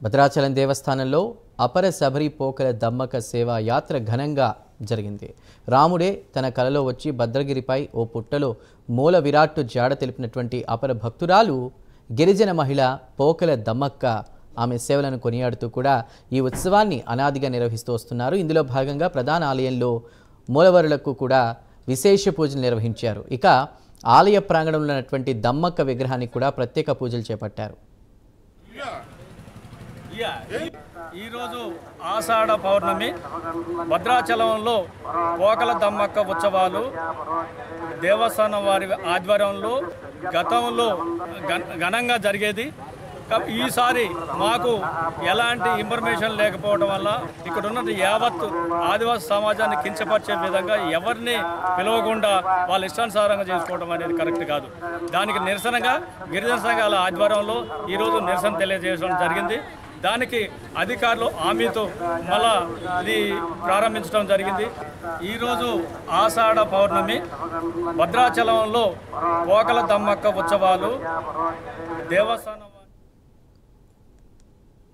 భద్రాచలం దేవస్థానంలో అపర శబరి పోకల దమ్మక సేవా యాత్ర ఘనంగా జరిగింది. రాముడే తన కలలో వచ్చి భద్రగిరిపై ఓ పుట్టలో మూల విరాట్టు జాడ తెలిపినటువంటి అపర భక్తురాలు గిరిజన మహిళ పోకల దమ్మక్క ఆమె సేవలను కొనియాడుతూ కూడా ఈ ఉత్సవాన్ని అనాదిగా నిర్వహిస్తూ వస్తున్నారు. ఇందులో భాగంగా ప్రధాన ఆలయంలో మూలవరులకు కూడా విశేష పూజలు నిర్వహించారు. ఇక ఆలయ ప్రాంగణంలో ఉన్నటువంటి దమ్మక్క విగ్రహానికి కూడా ప్రత్యేక పూజలు చేపట్టారు. ఈరోజు ఆషాఢ పౌర్ణమి భద్రాచలంలో పోకల దమ్మక్క ఉత్సవాలు దేవస్థానం వారి ఆధ్వర్యంలో గతంలో ఘనంగా జరిగేది. ఈసారి మాకు ఎలాంటి ఇన్ఫర్మేషన్ లేకపోవడం వల్ల ఇక్కడ ఉన్న యావత్ ఆదివాసీ సమాజాన్ని కించపరిచే విధంగా ఎవరిని పిలవకుండా వాళ్ళ ఇష్టానుసారంగా చేసుకోవడం అనేది కరెక్ట్ కాదు. దానికి నిరసనగా గిరిజన సంఘాల ఆధ్వర్యంలో ఈరోజు నిరసన తెలియజేయడం జరిగింది. దానికి అధికారులు హామీతో మళ్ళా ఇది ప్రారంభించడం జరిగింది. ఈరోజు ఆషాఢ పౌర్ణమి భద్రాచలంలో పోకల దమ్మక్క ఉత్సవాలు దేవస్థానం